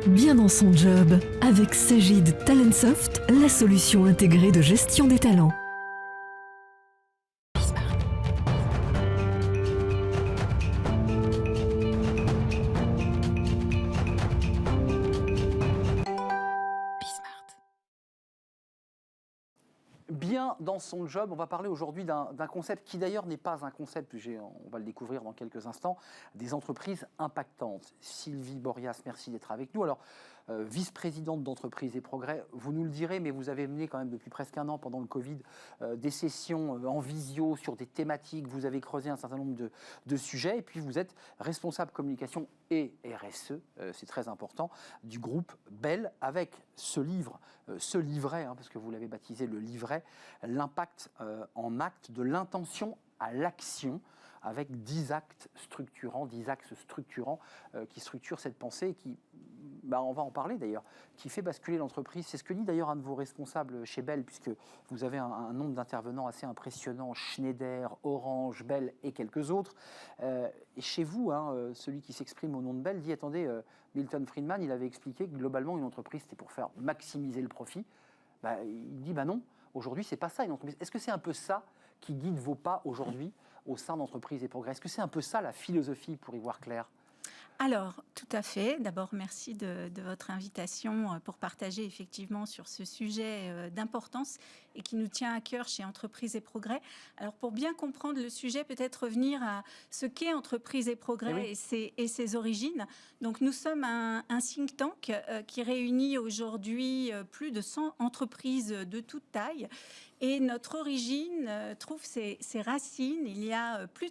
Bien dans son job, avec Sagid Talentsoft, la solution intégrée de gestion des talents. Bien dans son job, on va parler aujourd'hui d'un concept qui d'ailleurs n'est pas un concept, on va le découvrir dans quelques instants, des entreprises impactantes. Sylvie Borias, merci d'être avec nous. Alors, vice-présidente d'Entreprises et Progrès, vous nous le direz, mais vous avez mené quand même depuis presque un an pendant le Covid des sessions en visio sur des thématiques, vous avez creusé un certain nombre de sujets et puis vous êtes responsable communication et RSE, c'est très important, du groupe Bell avec ce livre, ce livret, parce que vous l'avez baptisé le livret, l'impact en acte de l'intention à l'action, avec 10 axes structurants qui structurent cette pensée et qui, on va en parler d'ailleurs, qui fait basculer l'entreprise. C'est ce que dit d'ailleurs un de vos responsables chez Bell, puisque vous avez un nombre d'intervenants assez impressionnant, Schneider, Orange, Bell et quelques autres. Et chez vous, celui qui s'exprime au nom de Bell dit, attendez, Milton Friedman, il avait expliqué que globalement une entreprise c'était pour faire maximiser le profit. Il dit, non, aujourd'hui c'est pas ça une entreprise. Est-ce que c'est un peu ça qui guide vos pas aujourd'hui au sein d'Entreprises et Progrès? Est-ce que c'est un peu ça la philosophie pour y voir clair? Alors, tout à fait. D'abord, merci de votre invitation pour partager effectivement sur ce sujet d'importance et qui nous tient à cœur chez Entreprises et Progrès. Alors, pour bien comprendre le sujet, peut-être revenir à ce qu'est Entreprises et Progrès et ses origines. Donc, nous sommes un think tank qui réunit aujourd'hui plus de 100 entreprises de toute taille. Et notre origine trouve ses racines il y a plus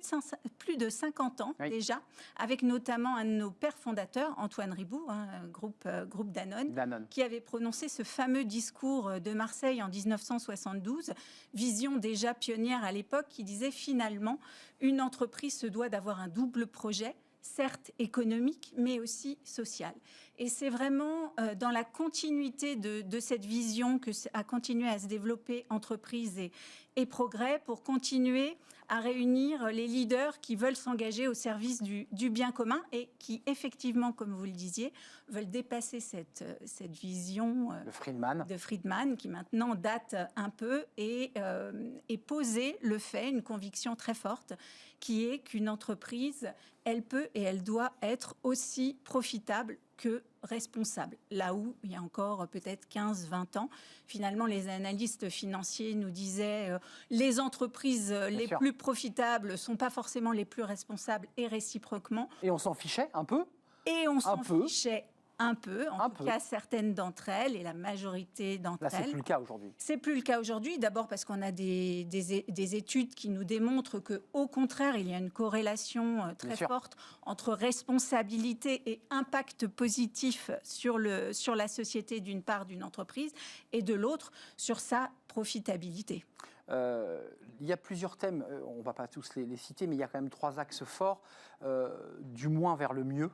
de 50 ans déjà, avec notamment un de nos pères fondateurs, Antoine Riboud, groupe Danone, qui avait prononcé ce fameux discours de Marseille en 1972, vision déjà pionnière à l'époque, qui disait finalement une entreprise se doit d'avoir un double projet, certes économique, mais aussi social. Et c'est vraiment dans la continuité de cette vision que a continué à se développer Entreprises et Progrès pour continuer à réunir les leaders qui veulent s'engager au service du bien commun et qui, effectivement, comme vous le disiez, veulent dépasser cette vision de Friedman, qui maintenant date un peu et poser le fait, une conviction très forte, qui est qu'une entreprise, elle peut et elle doit être aussi profitable que responsable. Là où, il y a encore peut-être 15-20 ans, finalement, les analystes financiers nous disaient les entreprises les plus profitables ne sont pas forcément les plus responsables et réciproquement. Et on s'en fichait un peu? Et on s'en fichait un peu, en tout cas certaines d'entre elles et la majorité d'entre elles. Là, c'est plus le cas aujourd'hui. C'est plus le cas aujourd'hui. D'abord parce qu'on a des études qui nous démontrent que, au contraire, il y a une corrélation très forte entre responsabilité et impact positif sur la société d'une part d'une entreprise et de l'autre sur sa profitabilité. Il y a plusieurs thèmes, on ne va pas tous les citer, mais il y a quand même 3 axes forts, du moins vers le mieux.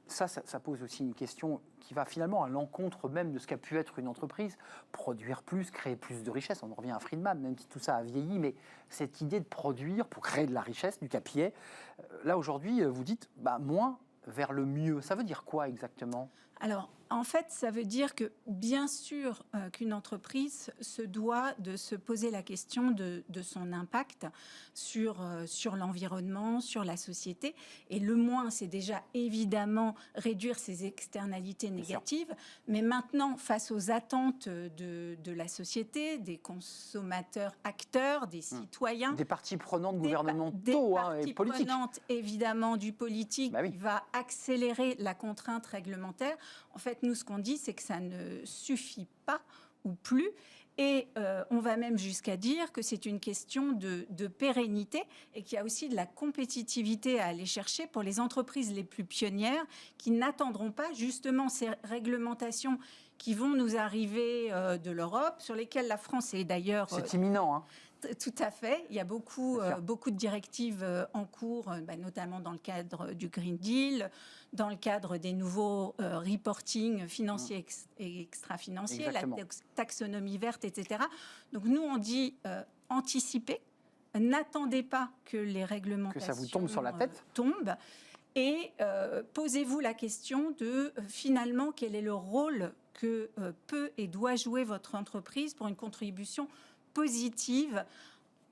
Ça pose aussi une question qui va finalement à l'encontre même de ce qu'a pu être une entreprise. Produire plus, créer plus de richesse. On en revient à Friedman, même si tout ça a vieilli, mais cette idée de produire pour créer de la richesse, du capier, là aujourd'hui, vous dites moins vers le mieux. Ça veut dire quoi exactement ? Alors, en fait, ça veut dire que, bien sûr, qu'une entreprise se doit de se poser la question de son impact sur l'environnement, sur la société. Et le moins, c'est déjà évidemment réduire ses externalités négatives. Mais maintenant, face aux attentes de la société, des consommateurs acteurs, des citoyens... Des parties prenantes gouvernementaux et politiques. Des parties prenantes, évidemment, du politique qui va accélérer la contrainte réglementaire. En fait, nous, ce qu'on dit, c'est que ça ne suffit pas ou plus. Et on va même jusqu'à dire que c'est une question de pérennité et qu'il y a aussi de la compétitivité à aller chercher pour les entreprises les plus pionnières qui n'attendront pas justement ces réglementations qui vont nous arriver de l'Europe, sur lesquelles la France est d'ailleurs... C'est imminent, Tout à fait. Il y a beaucoup de directives en cours, notamment dans le cadre du Green Deal, dans le cadre des nouveaux reporting financiers et extra-financiers, la taxonomie verte, etc. Donc nous, on dit anticipez, n'attendez pas que les réglementations que ça vous tombe sur la tête. tombent. Et posez-vous la question de finalement quel est le rôle que peut et doit jouer votre entreprise pour une contribution positive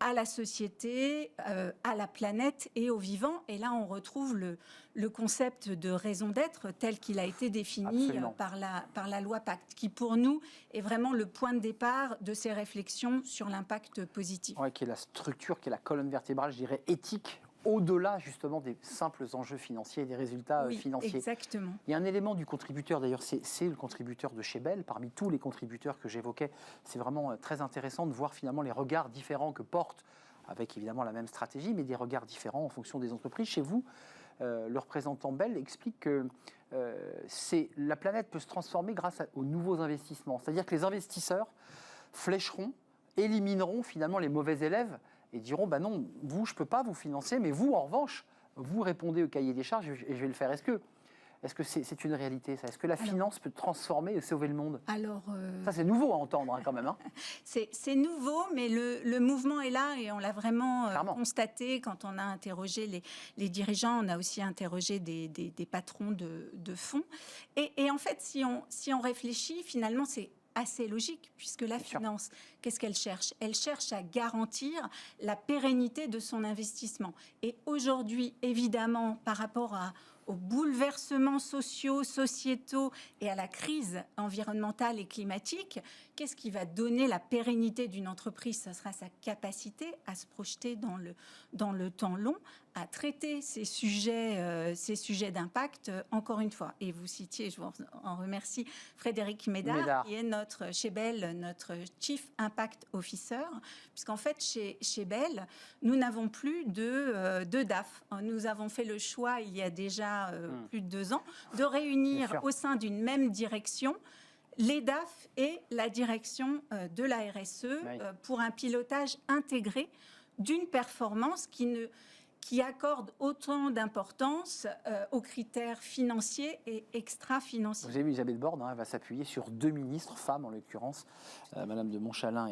à la société, à la planète et aux vivants. Et là, on retrouve le concept de raison d'être tel qu'il a été défini par la loi Pacte, qui pour nous est vraiment le point de départ de ces réflexions sur l'impact positif. Ouais, qui est la structure, qui est la colonne vertébrale, je dirais, éthique, au-delà justement des simples enjeux financiers et des résultats financiers. Exactement. Il y a un élément du contributeur, d'ailleurs, c'est le contributeur de chez Bell. Parmi tous les contributeurs que j'évoquais, c'est vraiment très intéressant de voir finalement les regards différents que portent, avec évidemment la même stratégie, mais des regards différents en fonction des entreprises. Chez vous, le représentant Bell explique que la planète peut se transformer grâce aux nouveaux investissements. C'est-à-dire que les investisseurs flécheront, élimineront finalement les mauvais élèves et diront, bah non, vous, je ne peux pas vous financer, mais vous, en revanche, vous répondez au cahier des charges et je vais le faire. Est-ce que c'est une réalité, ça? Est-ce que la finance peut transformer et sauver le monde? Ça, c'est nouveau à entendre quand même. Hein. C'est nouveau, mais le mouvement est là et on l'a vraiment constaté quand on a interrogé les dirigeants. On a aussi interrogé des patrons de fonds. Et en fait, si on réfléchit, finalement, c'est assez logique, puisque la finance, qu'est-ce qu'elle cherche? Elle cherche à garantir la pérennité de son investissement. Et aujourd'hui, évidemment, par rapport aux bouleversements sociaux, sociétaux et à la crise environnementale et climatique, qu'est-ce qui va donner la pérennité d'une entreprise? Ce sera sa capacité à se projeter dans le temps long, à traiter ces sujets d'impact, encore une fois. Et vous citiez, je vous en remercie, Frédéric Médard, qui est chez Bell, notre Chief Impact Officer, puisqu'en fait, chez Bell, nous n'avons plus de DAF. Nous avons fait le choix, il y a déjà plus de 2 ans, de réunir au sein d'une même direction les DAF et la direction de la RSE pour un pilotage intégré d'une performance qui accorde autant d'importance aux critères financiers et extra-financiers. Vous avez vu, Elisabeth Borne, elle va s'appuyer sur 2 ministres, femmes en l'occurrence, Madame de Montchalin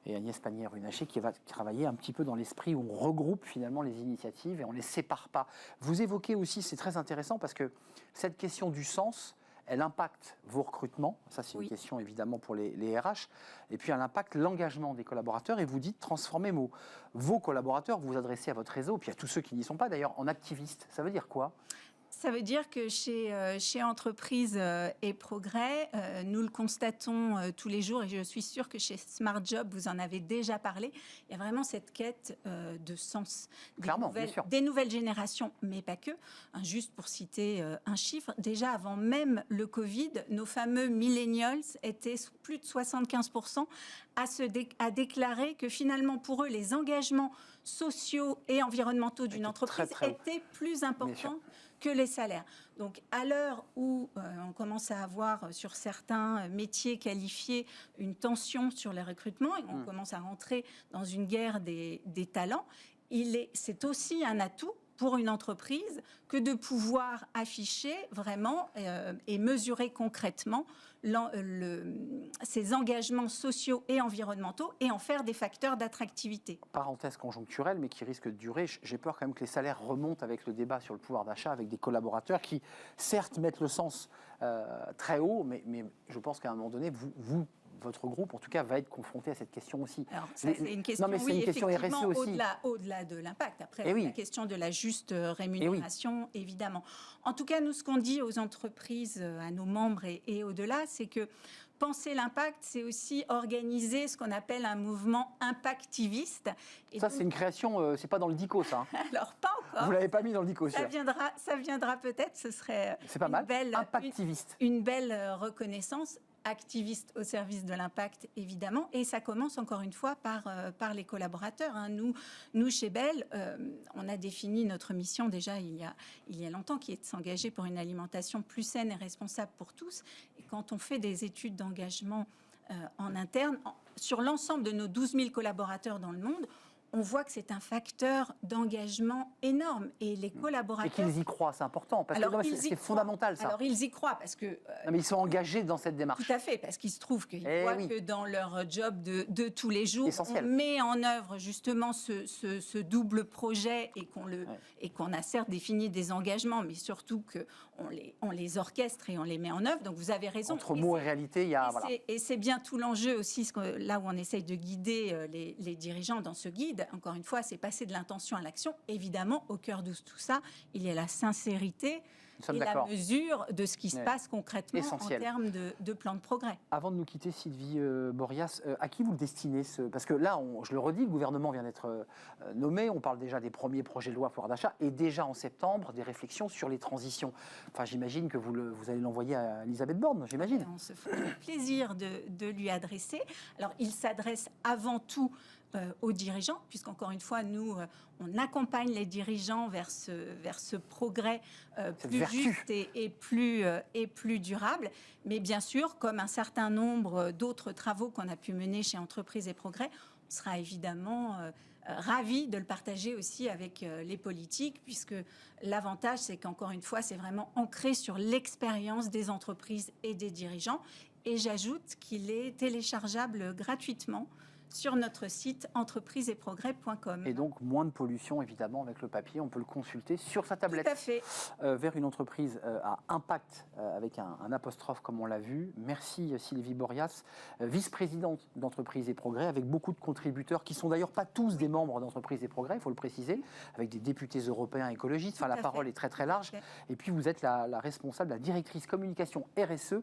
et Agnès Pannier-Runacher, qui va travailler un petit peu dans l'esprit où on regroupe finalement les initiatives et on ne les sépare pas. Vous évoquez aussi, c'est très intéressant parce que cette question du sens, elle impacte vos recrutements, ça c'est une question évidemment pour les RH, et puis elle impacte l'engagement des collaborateurs, et vous dites transformer vos collaborateurs, vous vous adressez à votre réseau, puis à tous ceux qui n'y sont pas d'ailleurs, en activistes. Ça veut dire quoi ? Ça veut dire que chez Entreprise et Progrès, nous le constatons tous les jours, et je suis sûre que chez Smart Job, vous en avez déjà parlé, il y a vraiment cette quête de sens. Des nouvelles générations, mais pas que. Juste pour citer un chiffre, déjà avant même le Covid, nos fameux millennials étaient plus de 75% à déclarer que finalement pour eux, les engagements sociaux et environnementaux d'une entreprise étaient plus importants que les salaires. Donc, à l'heure où on commence à avoir sur certains métiers qualifiés une tension sur les recrutements, et on commence à rentrer dans une guerre des talents, c'est aussi un atout pour une entreprise que de pouvoir afficher vraiment et mesurer concrètement ces engagements sociaux et environnementaux et en faire des facteurs d'attractivité. Parenthèse conjoncturelle, mais qui risque de durer. J'ai peur quand même que les salaires remontent avec le débat sur le pouvoir d'achat, avec des collaborateurs qui, certes, mettent le sens très haut, mais je pense qu'à un moment donné, votre groupe, en tout cas, va être confronté à cette question aussi. Alors, ça, c'est une question, une question RSE aussi. Au-delà de l'impact. Après, la question de la juste rémunération, évidemment. En tout cas, nous, ce qu'on dit aux entreprises, à nos membres et au-delà, c'est que penser l'impact, c'est aussi organiser ce qu'on appelle un mouvement impactiviste. Et ça, c'est une création, c'est pas dans le DICO, ça. Alors, pas encore. Vous l'avez pas mis dans le DICO, ça viendra peut-être, ce serait pas mal. Impactiviste. Une belle reconnaissance. Activiste au service de l'impact, évidemment, et ça commence encore une fois par les collaborateurs. Nous, chez Bell, on a défini notre mission déjà il y a longtemps, qui est de s'engager pour une alimentation plus saine et responsable pour tous. Et quand on fait des études d'engagement en interne, sur l'ensemble de nos 12 000 collaborateurs dans le monde, on voit que c'est un facteur d'engagement énorme. Et les Et collaborateurs... qu'ils y croient, c'est important, parce Alors, que non, mais ils y c'est croient. fondamental, ça. Alors, ils y croient, parce que... Non, mais ils sont engagés dans cette démarche. Tout à fait, parce qu'il se trouve qu'ils Eh voient oui. que dans leur job de tous les jours, Essentiel. on met en œuvre justement ce double projet et qu'on a certes défini des engagements, mais surtout qu'on les orchestre et on les met en œuvre. Donc vous avez raison. Entre mots et réalité, il y a... Voilà. Et c'est bien tout l'enjeu aussi, là où on essaye de guider les dirigeants dans ce guide. Encore une fois, c'est passer de l'intention à l'action. Évidemment, au cœur de tout ça, il y a la sincérité et la mesure de ce qui se passe concrètement Essentiel. en termes de plan de progrès. Avant de nous quitter, Sylvie Borias, à qui vous le destinez Parce que là, je le redis, le gouvernement vient d'être nommé, on parle déjà des premiers projets de loi pouvoir d'achat, et déjà en septembre, des réflexions sur les transitions. Enfin, j'imagine que vous allez l'envoyer à Elisabeth Borne, j'imagine. On se fait le plaisir de lui adresser. Alors, il s'adresse avant tout aux dirigeants, puisqu'encore une fois, nous, on accompagne les dirigeants vers ce progrès plus juste et plus durable. Mais bien sûr, comme un certain nombre d'autres travaux qu'on a pu mener chez Entreprises et Progrès, on sera évidemment ravis de le partager aussi avec les politiques, puisque l'avantage, c'est qu'encore une fois, c'est vraiment ancré sur l'expérience des entreprises et des dirigeants. Et j'ajoute qu'il est téléchargeable gratuitement sur notre site entreprisesetprogrès.com. Et donc, moins de pollution, évidemment, avec le papier. On peut le consulter sur sa tablette. Tout à fait. Vers une entreprise à impact, avec un apostrophe, comme on l'a vu. Merci, Sylvie Borias, vice-présidente d'Entreprises et Progrès, avec beaucoup de contributeurs, qui sont d'ailleurs pas tous des membres d'Entreprises et Progrès, il faut le préciser, avec des députés européens écologistes. Enfin, la parole est très, très large. Et puis, vous êtes la responsable, la directrice communication RSE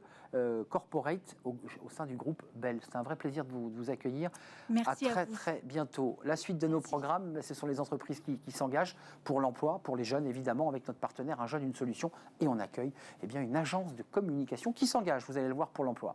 corporate au sein du groupe Bell. C'est un vrai plaisir de vous accueillir. Merci à très bientôt. La suite de nos programmes, ce sont les entreprises qui s'engagent pour l'emploi, pour les jeunes évidemment, avec notre partenaire Un Jeune, une solution. Et on accueille une agence de communication qui s'engage, vous allez le voir, pour l'emploi.